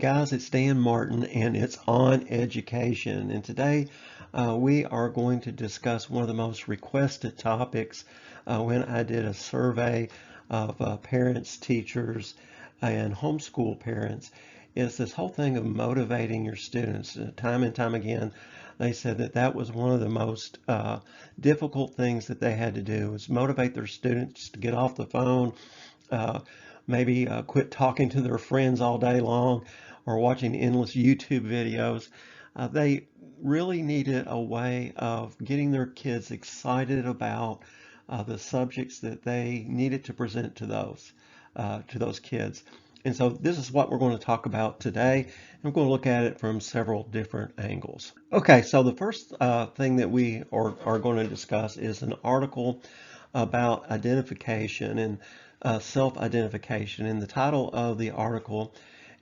guys, it's Dan Martin and it's on education. And today we are going to discuss one of the most requested topics when I did a survey of parents, teachers, and homeschool parents is this whole thing of motivating your students. Time and time again, they said that that was one of the most difficult things that they had to do was motivate their students to get off the phone, uh, maybe quit talking to their friends all day long or watching endless YouTube videos. They really needed a way of getting their kids excited about the subjects that they needed to present to those kids. And so this is what we're going to talk about today. And we're going to look at it from several different angles. Okay, so the first thing that we are going to discuss is an article about identification and self-identification. And the title of the article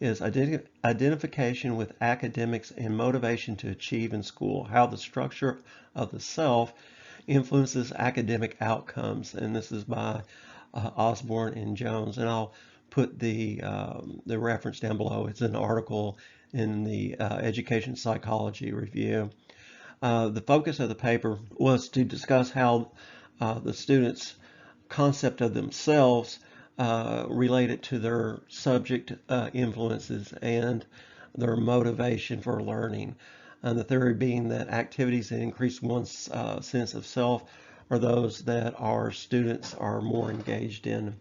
is Identification with Academics and Motivation to Achieve in School, How the Structure of the Self Influences Academic Outcomes. And this is by Osborne and Jones. And I'll put the reference down below. It's an article in the Education Psychology Review. The focus of the paper was to discuss how the students' concept of themselves related to their subject influences and their motivation for learning. And the theory being that activities that increase one's sense of self are those that our students are more engaged in.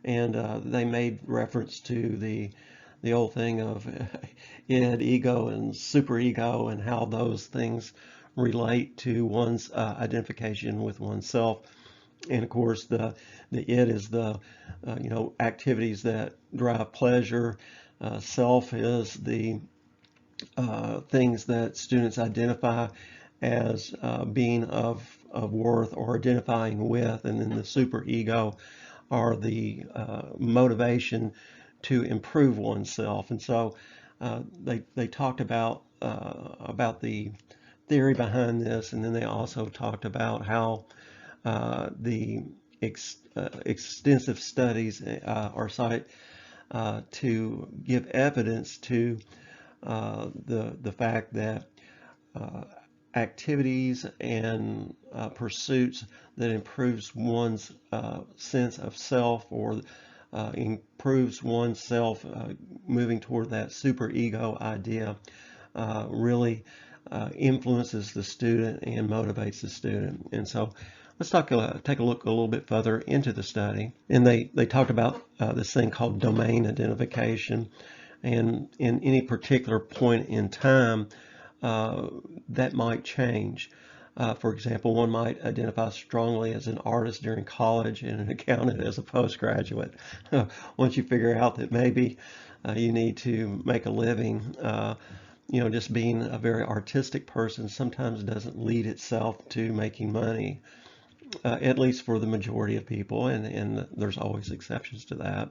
And they made reference to the old thing of id, ego, and superego, and how those things relate to one's identification with oneself. And of course, the id is the activities that drive pleasure. Self is the things that students identify as being of worth or identifying with, and then the superego are the motivation to improve oneself. And so they talked about the theory behind this, and then they also talked about how the extensive studies are cited to give evidence to the fact that activities and pursuits that improves one's sense of self or improves oneself moving toward that superego idea really influences the student and motivates the student. And so let's take a look a little bit further into the study. And they talked about this thing called domain identification. And in any particular point in time, that might change. For example, one might identify strongly as an artist during college and an accountant as a postgraduate. Once you figure out that maybe you need to make a living, just being a very artistic person sometimes doesn't lead itself to making money, at least for the majority of people, and there's always exceptions to that.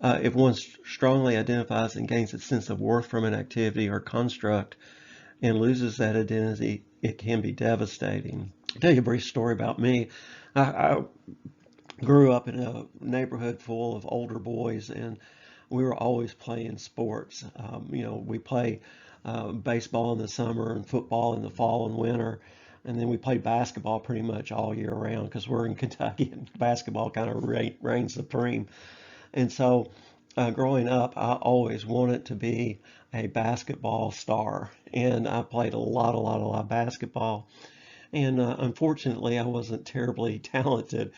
If one strongly identifies and gains a sense of worth from an activity or construct and loses that identity, it can be devastating. I'll tell you a brief story about me. I grew up in a neighborhood full of older boys, and we were always playing sports. We play baseball in the summer and football in the fall and winter. And then we played basketball pretty much all year round because we're in Kentucky and basketball kind of reigns supreme. And so growing up, I always wanted to be a basketball star. And I played a lot of basketball. And unfortunately, I wasn't terribly talented.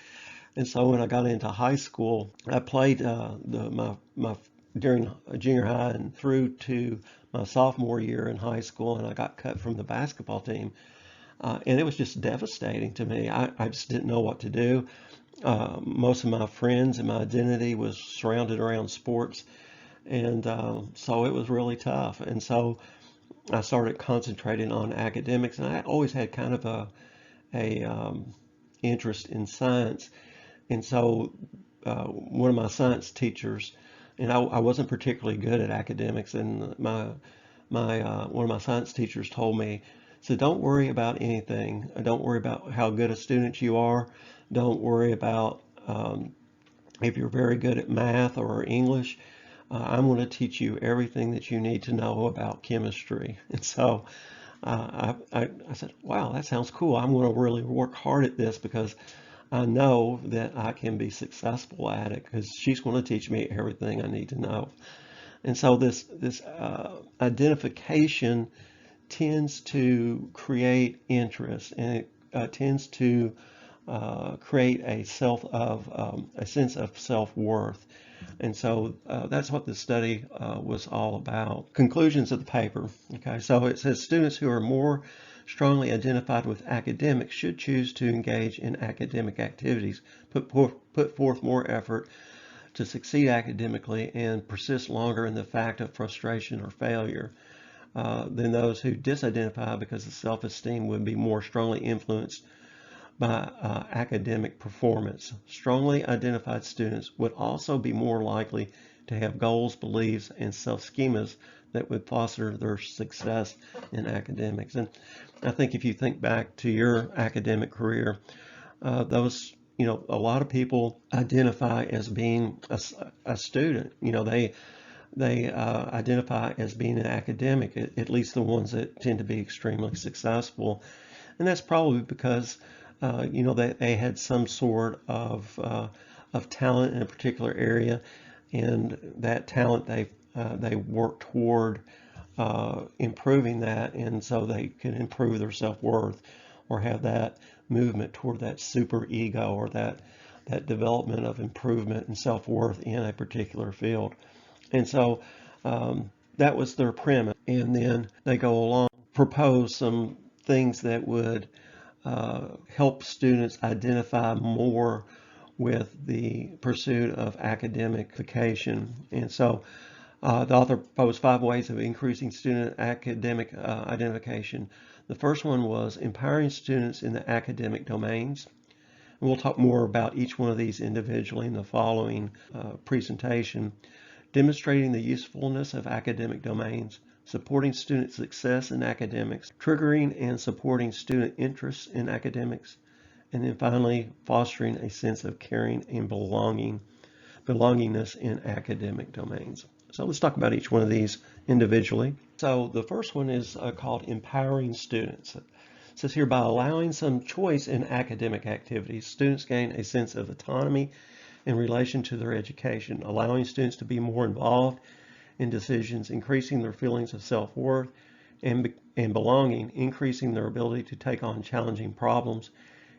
And so when I got into high school, I played my during junior high and through to my sophomore year in high school, and I got cut from the basketball team. And it was just devastating to me. I just didn't know what to do. Most of my friends and my identity was surrounded around sports. And so it was really tough. And so I started concentrating on academics. And I always had kind of a interest in science. And so one of my science teachers, and I wasn't particularly good at academics, and my one of my science teachers told me, so don't worry about anything. Don't worry about how good a student you are. Don't worry about if you're very good at math or English. I'm going to teach you everything that you need to know about chemistry. And so I said, wow, that sounds cool. I'm going to really work hard at this because I know that I can be successful at it because she's going to teach me everything I need to know. And so this identification tends to create interest, and it tends to create a sense of self-worth. And so that's what the study was all about. Conclusions of the paper. Okay, so it says students who are more strongly identified with academics should choose to engage in academic activities, put forth more effort to succeed academically, and persist longer in the fact of frustration or failure than those who disidentify because the self-esteem would be more strongly influenced by academic performance. Strongly identified students would also be more likely to have goals, beliefs, and self-schemas that would foster their success in academics. And I think if you think back to your academic career, a lot of people identify as being a student. They identify as being an academic, at least the ones that tend to be extremely successful. And that's probably because, they had some sort of talent in a particular area, and that talent they work toward improving that, and so they can improve their self-worth or have that movement toward that super ego or that development of improvement and self-worth in a particular field. And so that was their premise. And then they go along, propose some things that would help students identify more with the pursuit of academic vacation. And so the author proposed 5 ways of increasing student academic identification. The first one was empowering students in the academic domains. And we'll talk more about each one of these individually in the following presentation. Demonstrating the usefulness of academic domains, supporting student success in academics, triggering and supporting student interests in academics, and then finally fostering a sense of caring and belongingness in academic domains. So let's talk about each one of these individually. So the first one is called empowering students. It says here, by allowing some choice in academic activities, students gain a sense of autonomy in relation to their education, allowing students to be more involved in decisions, increasing their feelings of self-worth and belonging, increasing their ability to take on challenging problems,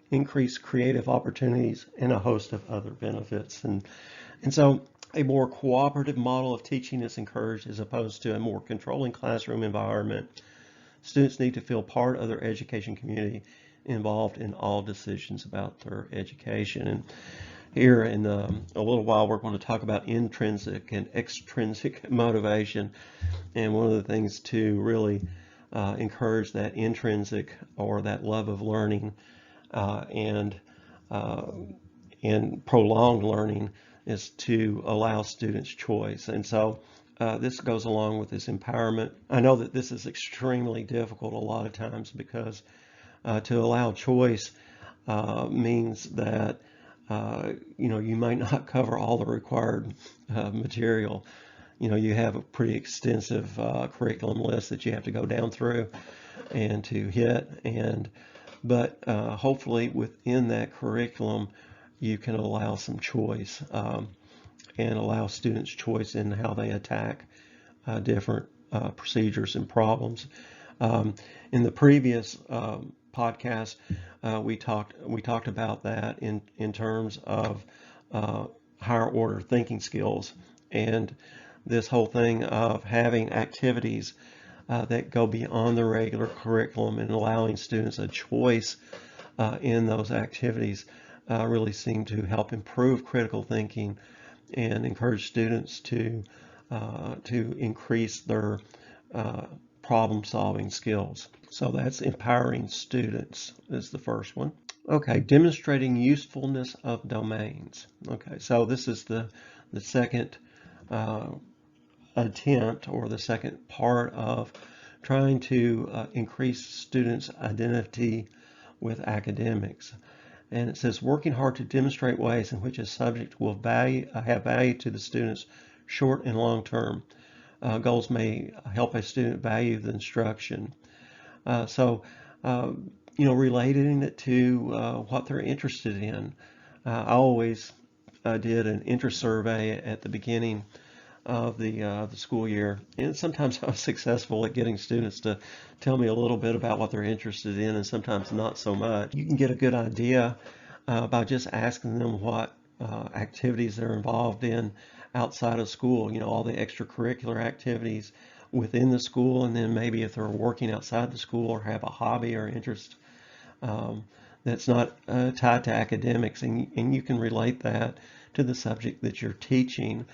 increase creative opportunities, and a host of other benefits. And so a more cooperative model of teaching is encouraged as opposed to a more controlling classroom environment. Students need to feel part of their education community, involved in all decisions about their education. And here in a little while, we're going to talk about intrinsic and extrinsic motivation. And one of the things to really encourage that intrinsic or that love of learning and prolonged learning is to allow students choice. And so this goes along with this empowerment. I know that this is extremely difficult a lot of times because to allow choice means that you might not cover all the required material. You have a pretty extensive curriculum list that you have to go down through and to hit, but hopefully within that curriculum you can allow some choice and allow students choice in how they attack different procedures and problems. In the previous podcast, we talked about that in terms of higher order thinking skills, and this whole thing of having activities that go beyond the regular curriculum and allowing students a choice in those activities really seem to help improve critical thinking and encourage students to increase their problem-solving skills. So that's empowering students is the first one. Okay, demonstrating usefulness of domains. Okay, so this is the second attempt or the second part of trying to increase students' identity with academics. And it says working hard to demonstrate ways in which a subject will have value to the students short and long term. Goals may help a student value the instruction. So, uh, relating it to what they're interested in. I always did an interest survey at the beginning of the school year, and sometimes I was successful at getting students to tell me a little bit about what they're interested in, and sometimes not so much. You can get a good idea by just asking them what activities they're involved in outside of school. All the extracurricular activities within the school, and then maybe if they're working outside the school or have a hobby or interest um, that's not tied to academics, and you can relate that to the subject that you're teaching,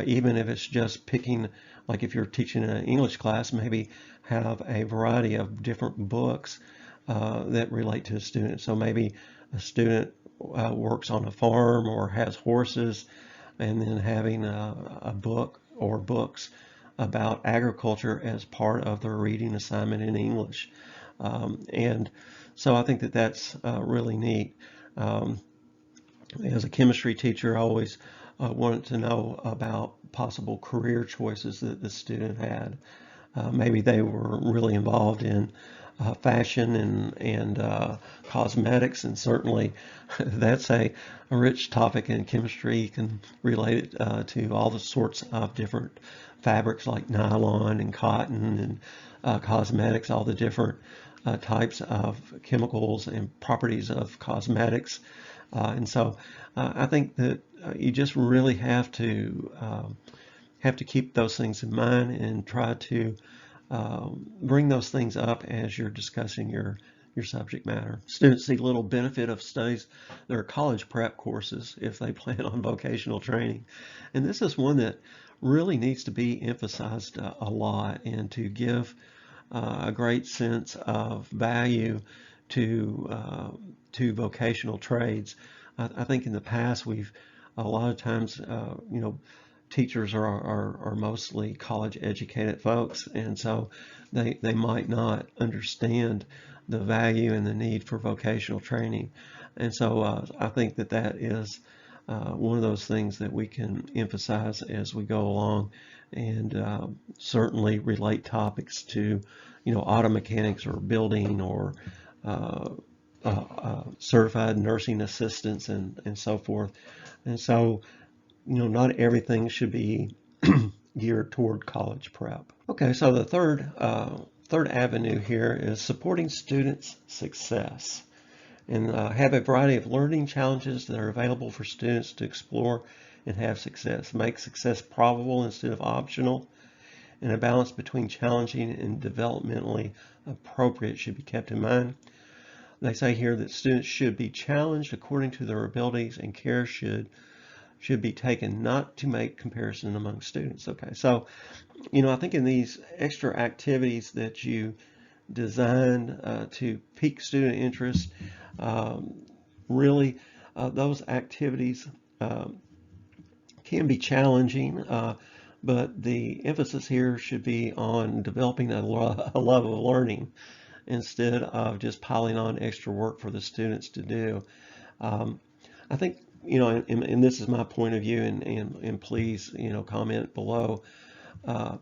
even if it's just picking, like if you're teaching an English class, maybe have a variety of different books that relate to a student. So maybe a student works on a farm or has horses, and then having a book or books about agriculture as part of their reading assignment in English. And so I think that that's really neat. Um, as a chemistry teacher, I always wanted to know about possible career choices that the student had. Maybe they were really involved in fashion and cosmetics, and certainly that's a rich topic in chemistry. You can relate it to all the sorts of different fabrics like nylon and cotton and cosmetics, all the different types of chemicals and properties of cosmetics. And so I think that you just really have to keep those things in mind and try to bring those things up as you're discussing your subject matter. Students see little benefit of studies their college prep courses if they plan on vocational training. And this is one that really needs to be emphasized a lot, and to give a great sense of value to vocational trades. I think in the past we've a lot of times teachers are mostly college educated folks, and so they might not understand the value and the need for vocational training. And so I think that that is one of those things that we can emphasize as we go along, and certainly relate topics to auto mechanics or building or uh, certified nursing assistants and so forth. And so not everything should be geared toward college prep. Okay, so the third avenue here is supporting students' success, and have a variety of learning challenges that are available for students to explore and have success. Make success probable instead of optional, and a balance between challenging and developmentally appropriate should be kept in mind. They say here that students should be challenged according to their abilities, and care should be taken not to make comparison among students. Okay, so I think in these extra activities that you design to pique student interest, really those activities can be challenging, but the emphasis here should be on developing a love of learning instead of just piling on extra work for the students to do. I think, and this is my point of view, and please, comment below. Uh,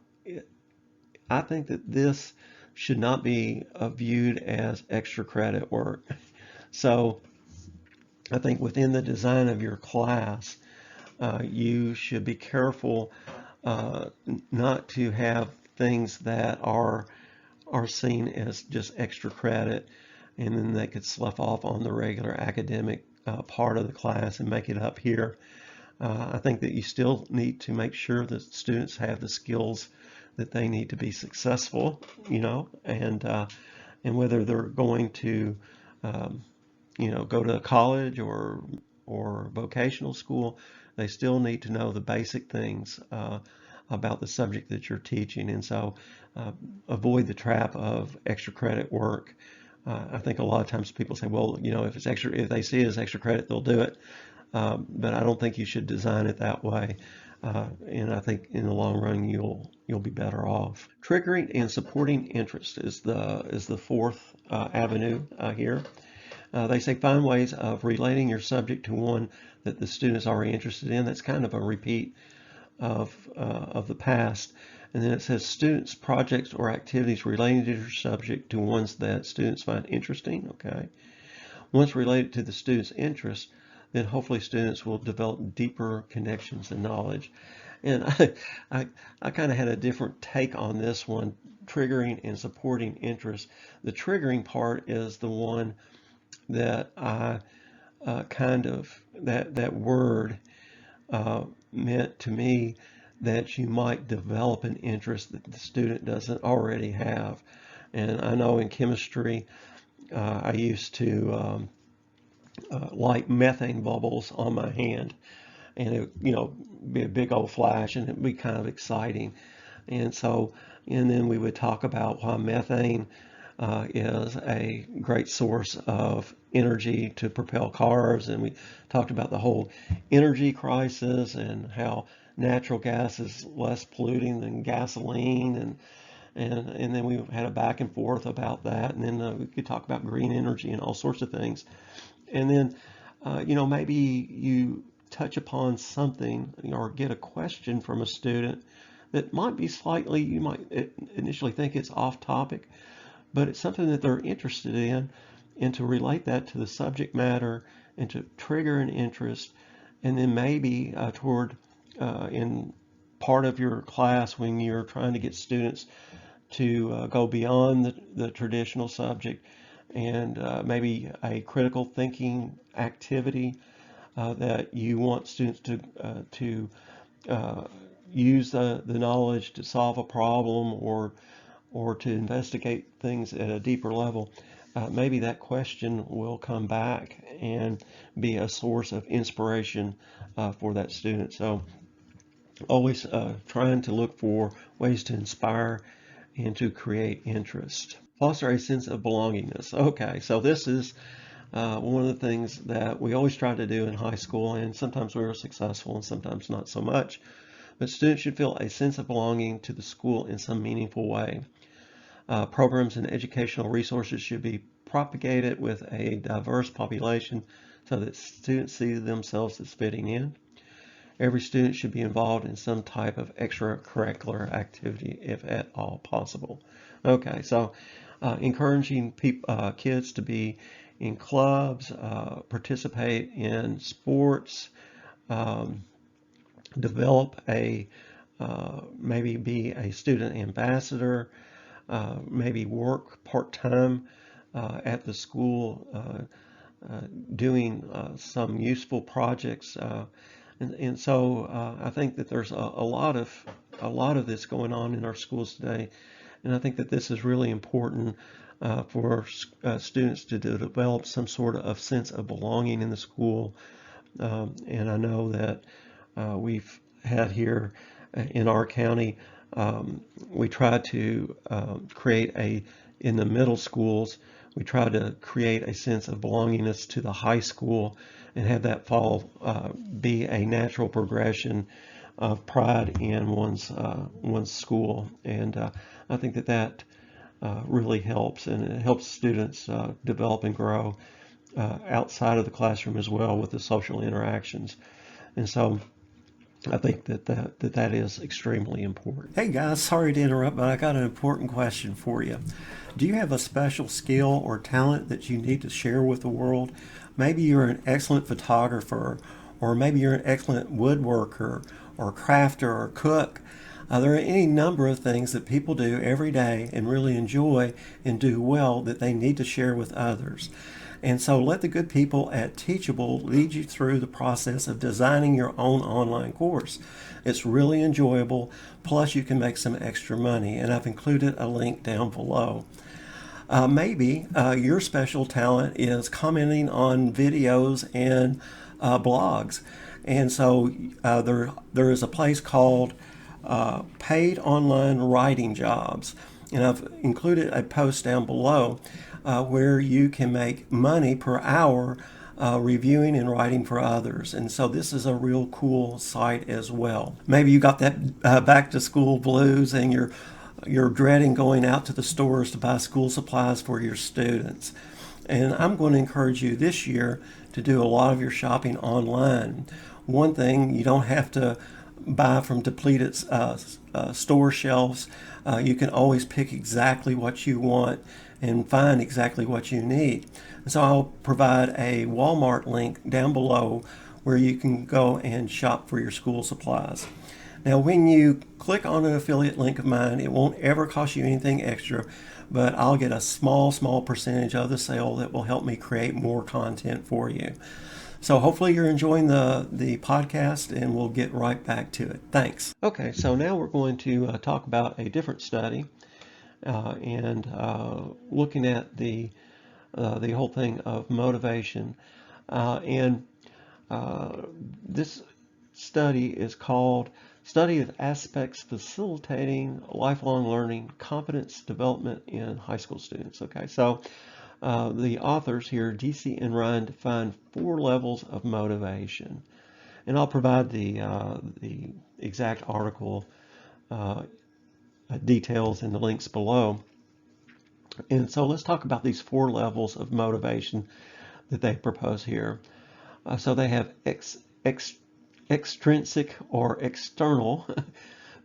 I think that this should not be viewed as extra credit work. So I think within the design of your class, you should be careful not to have things that are seen as just extra credit, and then they could slough off on the regular academic part of the class and make it up here. I think that you still need to make sure that students have the skills that they need to be successful, and whether they're going to, um, go to college or vocational school, they still need to know the basic things about the subject that you're teaching. And so avoid the trap of extra credit work. I think a lot of times people say, well, if they see it as extra credit, they'll do it. But I don't think you should design it that way. And I think in the long run, you'll be better off. Triggering and supporting interest is the fourth avenue here. They say find ways of relating your subject to one that the student is already interested in. That's kind of a repeat of the past. And then it says students, projects, or activities relating to your subject to ones that students find interesting. Okay. Once related to the student's interest, then hopefully students will develop deeper connections and knowledge. And I, I kind of had a different take on this one, triggering and supporting interest. The triggering part is the one that I that word meant to me that you might develop an interest that the student doesn't already have. And I know in chemistry, I used to light methane bubbles on my hand, and it, be a big old flash, and it'd be kind of exciting. And so, and then we would talk about why methane is a great source of energy to propel cars, and we talked about the whole energy crisis and how natural gas is less polluting than gasoline, and then we had a back and forth about that, and then we could talk about green energy and all sorts of things. And then, maybe you touch upon something or get a question from a student that might be slightly, you might initially think it's off topic, but it's something that they're interested in, and to relate that to the subject matter and to trigger an interest. And then maybe toward in part of your class when you're trying to get students to go beyond the traditional subject, and maybe a critical thinking activity that you want students to use the knowledge to solve a problem, or to investigate things at a deeper level. Maybe that question will come back and be a source of inspiration for that student. So always trying to look for ways to inspire and to create interest. Foster a sense of belongingness. Okay, so this is one of the things that we always try to do in high school, and sometimes we are successful and sometimes not so much. But students should feel a sense of belonging to the school in some meaningful way. Programs and educational resources should be propagated with a diverse population so that students see themselves as fitting in. Every student should be involved in some type of extracurricular activity if at all possible. Okay, so encouraging kids to be in clubs, participate in sports, um, develop maybe be a student ambassador, maybe work part-time at the school, doing some useful projects. And so I think that there's a lot of this going on in our schools today, and I think that this is really important for students to develop some sort of sense of belonging in the school. And I know that we've had here in our county, we try to in the middle schools, we try to create a sense of belongingness to the high school and have that be a natural progression of pride in one's school. And I think that really helps, and it helps students develop and grow outside of the classroom as well with the social interactions. And so I think that is extremely important. Hey guys, sorry to interrupt, but I got an important question for you. Do you have a special skill or talent that you need to share with the world? Maybe you're an excellent photographer, or maybe you're an excellent woodworker, or crafter, or cook. There are any number of things that people do every day and really enjoy and do well that they need to share with others. And so let the good people at Teachable lead you through the process of designing your own online course. It's really enjoyable, plus you can make some extra money, and I've included a link down below. Maybe your special talent is commenting on videos and blogs. And so there is a place called Paid Online Writing Jobs. And I've included a post down below where you can make money per hour reviewing and writing for others. And so this is a real cool site as well. Maybe you got that back to school blues, and you're dreading going out to the stores to buy school supplies for your students. And I'm going to encourage you this year to do a lot of your shopping online. One thing, you don't have to buy from depleted store shelves. You can always pick exactly what you want and find exactly what you need. And so I'll provide a Walmart link down below where you can go and shop for your school supplies. Now, when you click on an affiliate link of mine, it won't ever cost you anything extra, but I'll get a small percentage of the sale that will help me create more content for you. So hopefully you're enjoying the podcast, and we'll get right back to it. Thanks. Okay, so now we're going to talk about a different study and looking at the whole thing of motivation. And this study is called Study of Aspects Facilitating Lifelong Learning, Competence Development in High School Students. Okay, so the authors here, DC and Ryan, define 4 levels of motivation. And I'll provide the exact article details in the links below. And so let's talk about these 4 levels of motivation that they propose here. So they have extrinsic or external.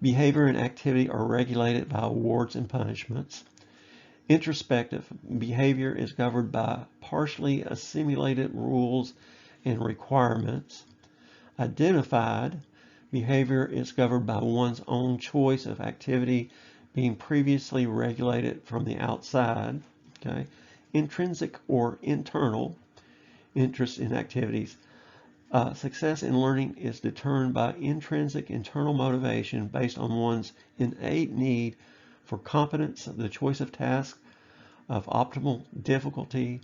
Behavior and activity are regulated by awards and punishments. Introspective behavior is governed by partially assimilated rules and requirements. Identified behavior is governed by one's own choice of activity being previously regulated from the outside. Okay. Intrinsic or internal interest in activities. Success in learning is determined by intrinsic internal motivation based on one's innate need for competence, the choice of tasks of optimal difficulty,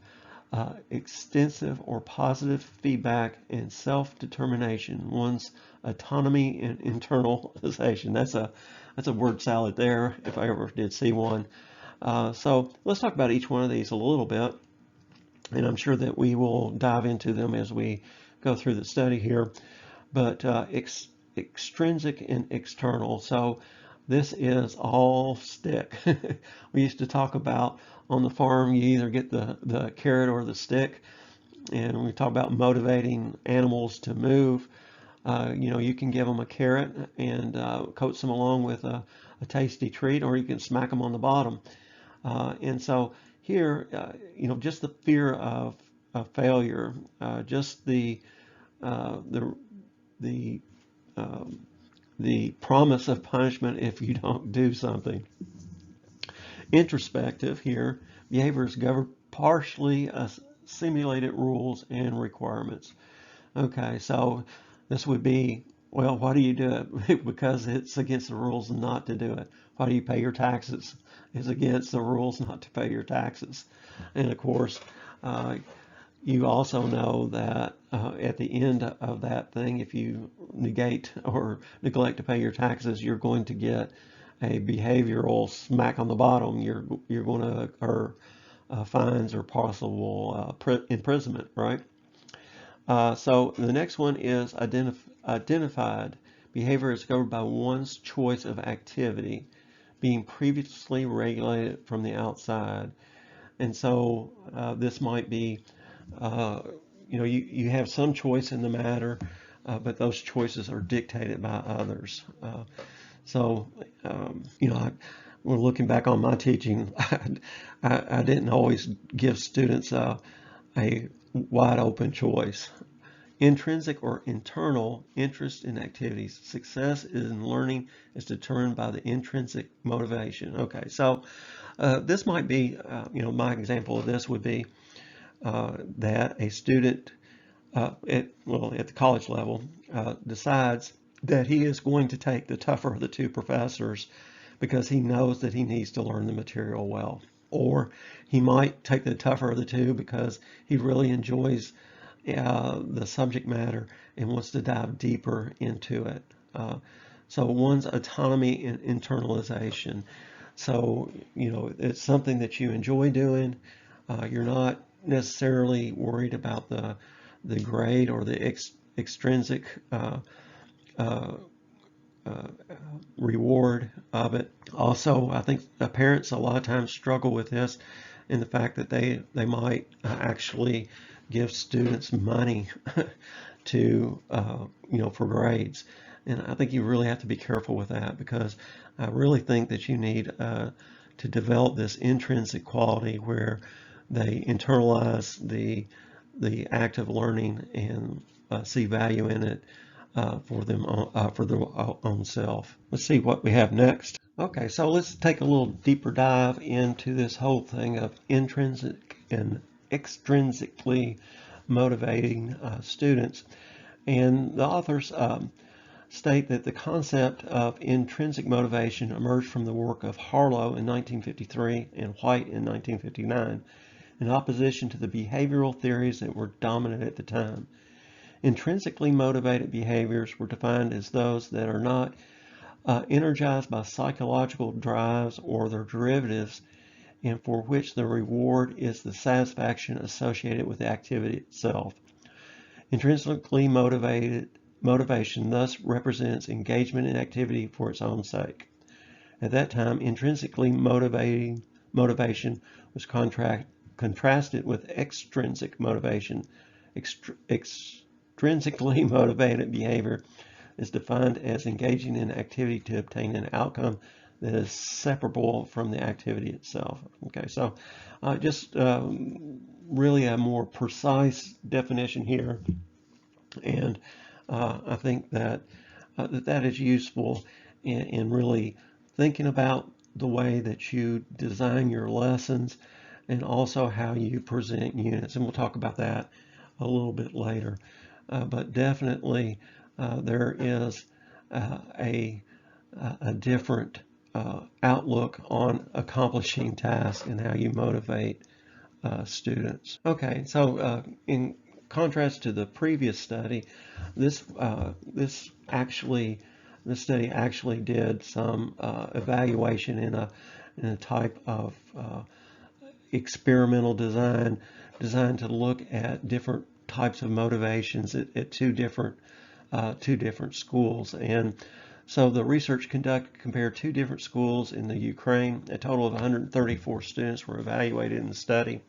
extensive or positive feedback, and self-determination, one's autonomy and internalization. That's a word salad there, if I ever did see one. So let's talk about each one of these a little bit, and I'm sure that we will dive into them as we go through the study here. But extrinsic and external. So this is all stick. We used to talk about on the farm, you either get the carrot or the stick. And we talk about motivating animals to move. You can give them a carrot and coax them along with a tasty treat, or you can smack them on the bottom. And so here, just the fear of failure, just the the the promise of punishment if you don't do something. Introspective here, behaviors govern partially simulated rules and requirements. Okay, so this would be, well, why do you do it? Because it's against the rules not to do it. Why do you pay your taxes? It's against the rules not to pay your taxes. And of course, you also know that at the end of that thing, if you negate or neglect to pay your taxes, you're going to get a behavioral smack on the bottom. You're going to incur fines or possible imprisonment, right? So the next one is identified. Behavior is governed by one's choice of activity, being previously regulated from the outside. And so this might be, you have some choice in the matter, but those choices are dictated by others. We're looking back on my teaching. I didn't always give students a wide open choice. Intrinsic or internal interest in activities. Success in learning is determined by the intrinsic motivation. Okay, so this might be, my example of this would be that a student at the college level decides that he is going to take the tougher of the two professors because he knows that he needs to learn the material well. Or he might take the tougher of the two because he really enjoys the subject matter and wants to dive deeper into it. So one's autonomy and internalization. So, it's something that you enjoy doing. You're not necessarily worried about the grade or the extrinsic reward of it. Also, I think the parents a lot of times struggle with this in the fact that they might actually give students money to for grades, And I think you really have to be careful with that, because I really think that you need to develop this intrinsic quality where they internalize the act of learning and see value in it for their own self. Let's see what we have next. Okay, so let's take a little deeper dive into this whole thing of intrinsic and extrinsically motivating students. And the authors state that the concept of intrinsic motivation emerged from the work of Harlow in 1953 and White in 1959, in opposition to the behavioral theories that were dominant at the time. Intrinsically motivated behaviors were defined as those that are not energized by psychological drives or their derivatives, and for which the reward is the satisfaction associated with the activity itself. Intrinsically motivated motivation thus represents engagement in activity for its own sake. At that time, intrinsically motivation was contrasted with extrinsic motivation. Extrinsically motivated behavior is defined as engaging in activity to obtain an outcome that is separable from the activity itself. Okay, so just really a more precise definition here, and I think that that is useful in really thinking about the way that you design your lessons and also how you present units. And we'll talk about that a little bit later. But definitely there is a, a different outlook on accomplishing tasks and how you motivate students. Okay, so in contrast to the previous study, this this study actually did some evaluation in a type of experimental design designed to look at different types of motivations at two different schools. And so the research conducted compared two different schools in the Ukraine. A total of 134 students were evaluated in the study.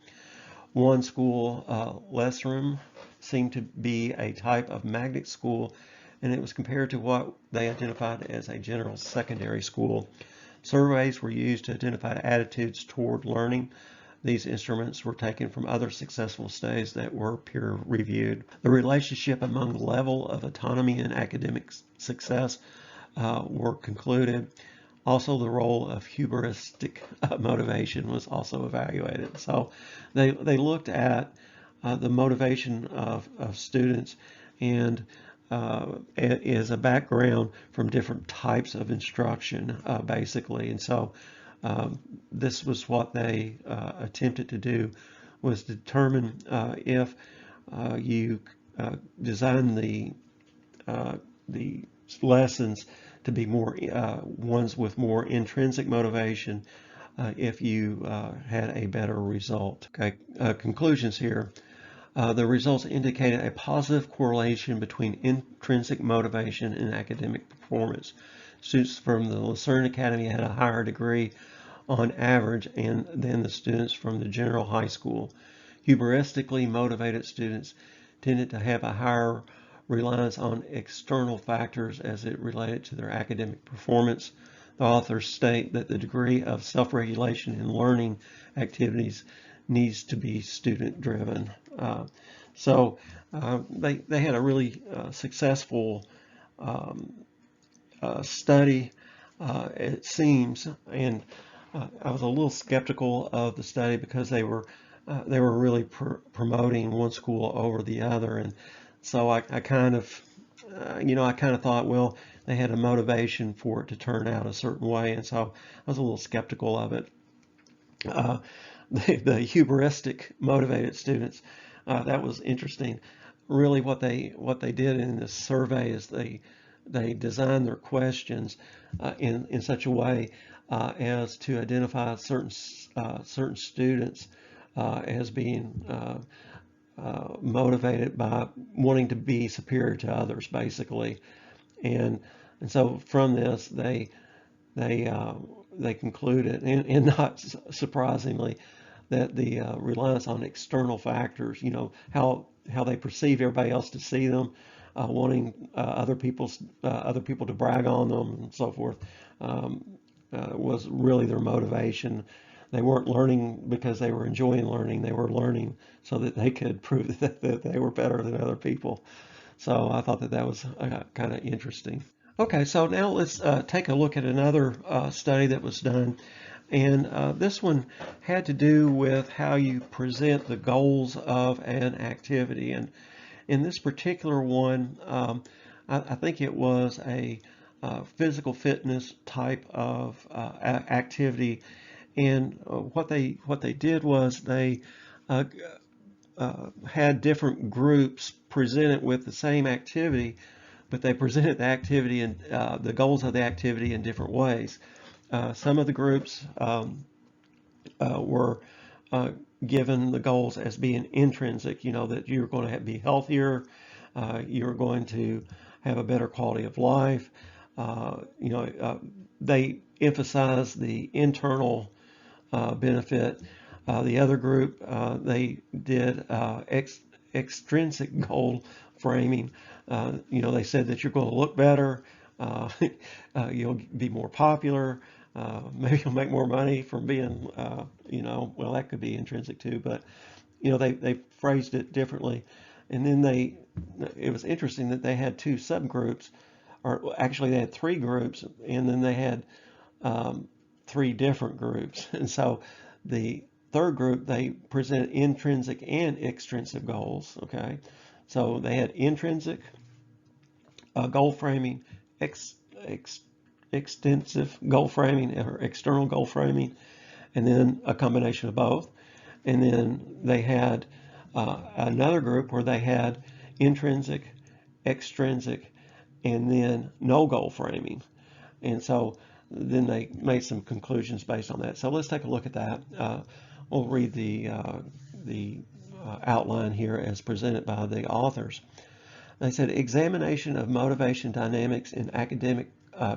One school, Lesrum, seemed to be a type of magnet school, and it was compared to what they identified as a general secondary school. Surveys were used to identify attitudes toward learning. These instruments were taken from other successful studies that were peer-reviewed. The relationship among level of autonomy and academic success were concluded. Also, the role of hubristic motivation was also evaluated. So they looked at the motivation of students and as a background from different types of instruction, basically. And so this was what they attempted to do, was determine if you design the lessons to be more ones with more intrinsic motivation, if you had a better result. Okay, conclusions here. The results indicated a positive correlation between intrinsic motivation and academic performance. Students from the Lucerne Academy had a higher degree on average than the students from the general high school. Hubristically motivated students tended to have a higher reliance on external factors as it related to their academic performance. The authors state that the degree of self-regulation in learning activities needs to be student-driven. They had a really successful study, it seems, and I was a little skeptical of the study because they were really promoting one school over the other, and so I kind of I kind of thought, well, they had a motivation for it to turn out a certain way, and so I was a little skeptical of it. The hubristic motivated students, that was interesting. Really, what they did in this survey is they designed their questions in such a way as to identify certain students as being motivated by wanting to be superior to others, basically, and so from this they concluded, and not surprisingly, that the reliance on external factors, how they perceive everybody else to see them, wanting other people to brag on them and so forth, was really their motivation. They weren't learning because they were enjoying learning. They were learning so that they could prove that they were better than other people. So I thought that that was kind of interesting. Okay, so now let's take a look at another study that was done. And this one had to do with how you present the goals of an activity. And in this particular one, I think it was a physical fitness type of activity. And what they did was they uh, had different groups presented with the same activity, but they presented the activity and the goals of the activity in different ways. Some of the groups were given the goals as being intrinsic, that you're going to be healthier, you're going to have a better quality of life. They emphasize the internal benefit. The other group, they did extrinsic goal framing. They said that you're going to look better, uh, you'll be more popular, maybe you'll make more money from being, well, that could be intrinsic too, but they phrased it differently. And then it was interesting that they had two subgroups, or actually they had three groups, and then they had um, three different groups. And so the third group, they presented intrinsic and extrinsic goals. Okay, so they had intrinsic goal framing, ex, ex, extensive goal framing, or external goal framing, and then a combination of both. And then they had another group where they had intrinsic, extrinsic, and then no goal framing. And so then they made some conclusions based on that. So let's take a look at that. We'll read the outline here as presented by the authors. They said examination of motivation dynamics in academic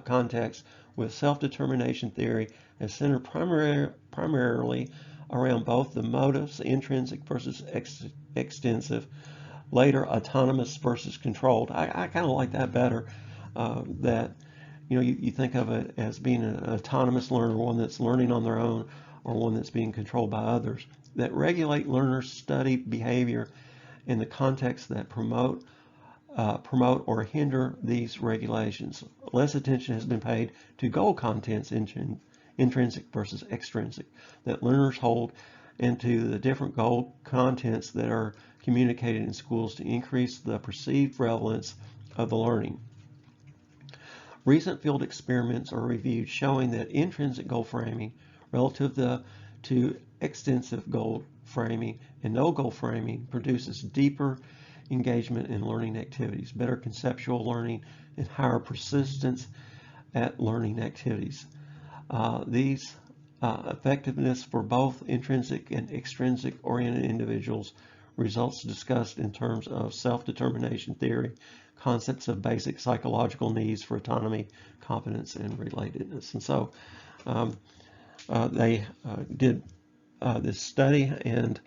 context with self-determination theory has centered primarily around both the motives, intrinsic versus extensive, later autonomous versus controlled. I kind of like that better. That you think of it as being an autonomous learner, one that's learning on their own, or one that's being controlled by others. That regulate learners' study behavior in the context that promote or hinder these regulations. Less attention has been paid to goal contents, intrinsic versus extrinsic, that learners hold, and to the different goal contents that are communicated in schools to increase the perceived relevance of the learning. Recent field experiments are reviewed showing that intrinsic goal framing relative to extensive goal framing and no goal framing produces deeper engagement in learning activities, better conceptual learning, and higher persistence at learning activities. These effectiveness for both intrinsic and extrinsic oriented individuals, results discussed in terms of self-determination theory, concepts of basic psychological needs for autonomy, competence, and relatedness. And so they did this study, and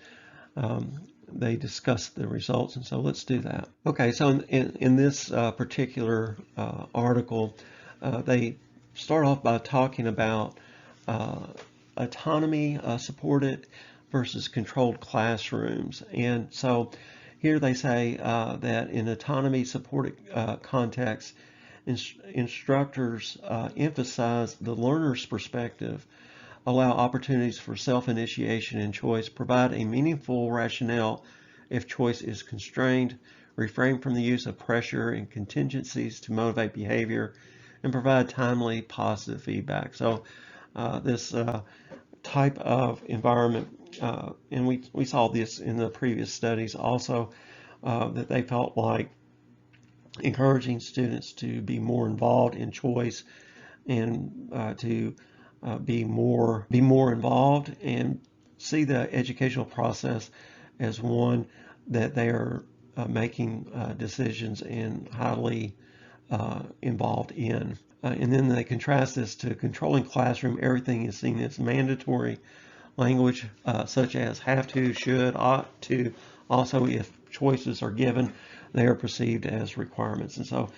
they discussed the results. And so let's do that. Okay, so in this particular article, they start off by talking about autonomy supported versus controlled classrooms. And so here they say that in autonomy supported contexts, instructors emphasize the learner's perspective, allow opportunities for self-initiation and choice, provide a meaningful rationale if choice is constrained, refrain from the use of pressure and contingencies to motivate behavior, and provide timely positive feedback. So this type of environment, and we saw this in the previous studies also, that they felt like encouraging students to be more involved in choice and to be more involved and see the educational process as one that they are making decisions and highly involved in. And then they contrast this to controlling classroom. Everything is seen as mandatory language, such as have to, should, ought to. Also, if choices are given, they are perceived as requirements. And so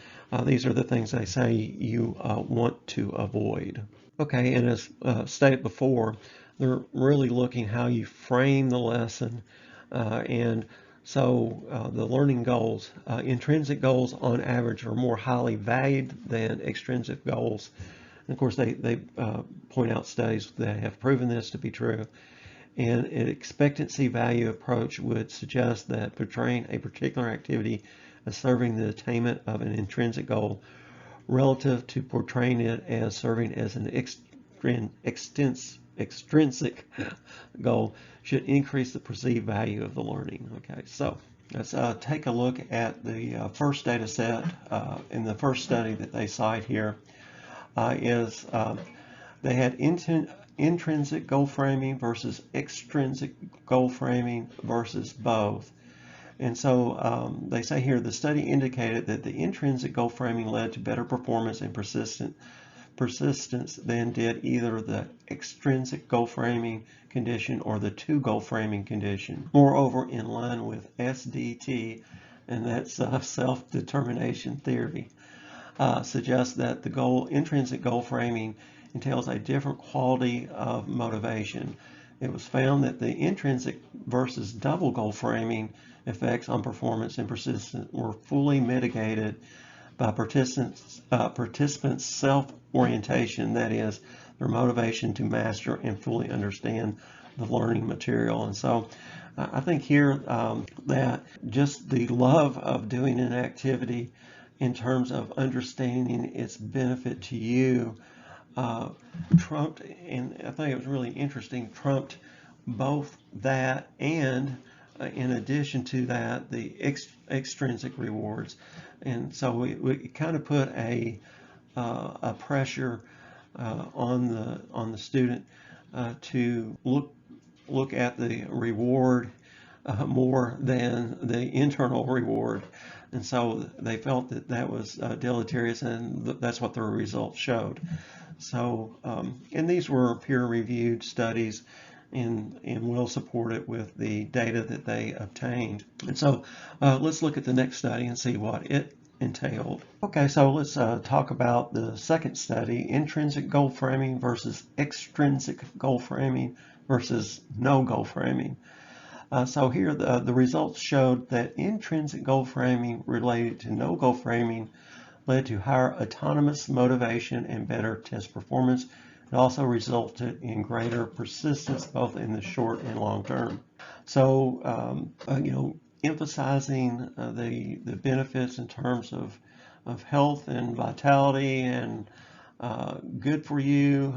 these are the things they say you want to avoid. Okay, and as stated before, they're really looking how you frame the lesson. And so the learning goals, intrinsic goals on average are more highly valued than extrinsic goals. And of course, they point out studies that have proven this to be true. And an expectancy value approach would suggest that portraying a particular activity as serving the attainment of an intrinsic goal relative to portraying it as serving as an extrinsic goal should increase the perceived value of the learning. Okay, so let's take a look at the first data set in the first study that they cite here. They had intrinsic goal framing versus extrinsic goal framing versus both. And so they say here the study indicated that the intrinsic goal framing led to better performance and persistence than did either the extrinsic goal framing condition or the two goal framing condition. Moreover, in line with SDT, and that's self-determination theory, suggests that the intrinsic goal framing entails a different quality of motivation. It was found that the intrinsic versus double goal framing effects on performance and persistence were fully mitigated by participants' self-orientation, that is, their motivation to master and fully understand the learning material. And so I think here that just the love of doing an activity in terms of understanding its benefit to you trumped, and I think it was really interesting, trumped both that and in addition to that, the extrinsic rewards. And so we kind of put a pressure on the student to look at the reward more than the internal reward. And so they felt that that was deleterious, and that's what their results showed. So, and these were peer-reviewed studies and well supported with the data that they obtained. And so let's look at the next study and see what it entailed. Okay, so let's talk about the second study, intrinsic goal framing versus extrinsic goal framing versus no goal framing. So here the results showed that intrinsic goal framing related to no goal framing led to higher autonomous motivation and better test performance. It also resulted in greater persistence both in the short and long term. So, emphasizing the benefits in terms of health and vitality and good for you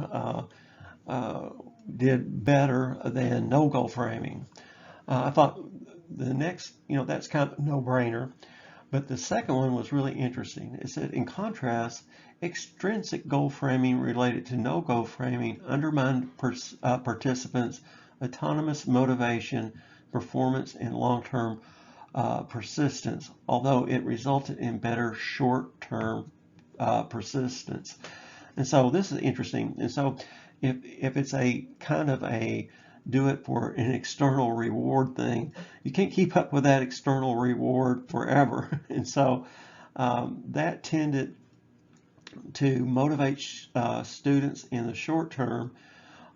did better than no goal framing. I thought the next, that's kind of a no-brainer. But the second one was really interesting. It said, in contrast, extrinsic goal framing related to no goal framing undermined participants' autonomous motivation, performance, and long-term persistence, although it resulted in better short-term persistence. And so this is interesting. And so if it's a kind of a do it for an external reward thing, you can't keep up with that external reward forever. And so that tended to motivate students in the short term,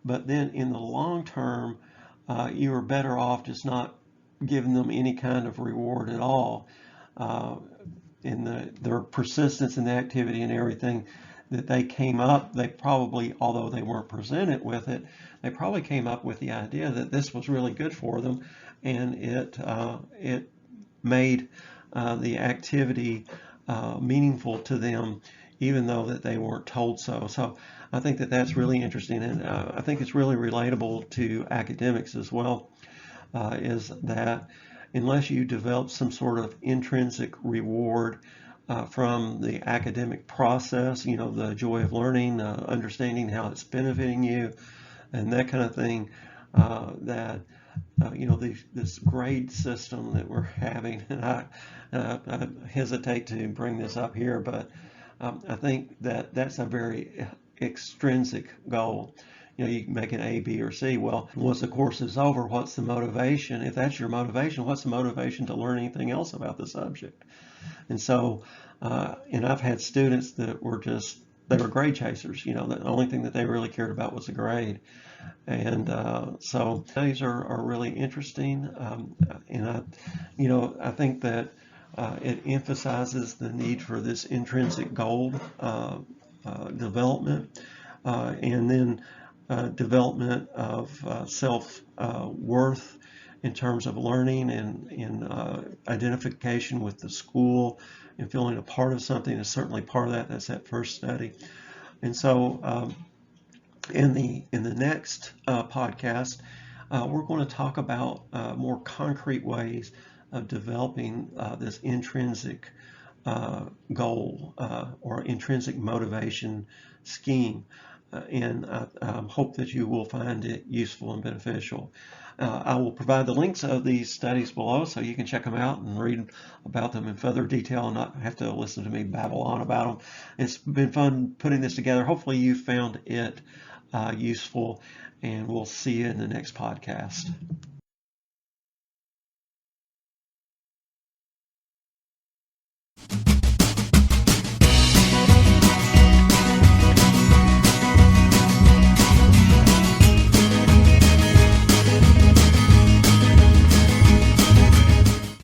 but then in the long term, you are better off just not giving them any kind of reward at all. In their persistence in the activity and everything that they came up, they probably, although they weren't presented with it, they probably came up with the idea that this was really good for them, and it made the activity meaningful to them, even though that they weren't told so. So I think that that's really interesting, and I think it's really relatable to academics as well, is that unless you develop some sort of intrinsic reward from the academic process, the joy of learning, understanding how it's benefiting you, and that kind of thing, that this grade system that we're having, and I hesitate to bring this up here, but I think that that's a very extrinsic goal. You can make it A, B, or C. Well, once the course is over, what's the motivation? If that's your motivation, what's the motivation to learn anything else about the subject? And so, and I've had students that they were grade chasers. The only thing that they really cared about was the grade. And so studies are really interesting. And I think that it emphasizes the need for this intrinsic goal development, and then development of self-worth in terms of learning and identification with the school and feeling a part of something is certainly part of that. That's that first study. And so in the next podcast, we're going to talk about more concrete ways of developing this intrinsic goal or intrinsic motivation scheme. And I hope that you will find it useful and beneficial. I will provide the links of these studies below so you can check them out and read about them in further detail and not have to listen to me babble on about them. It's been fun putting this together. Hopefully you found it useful, and we'll see you in the next podcast.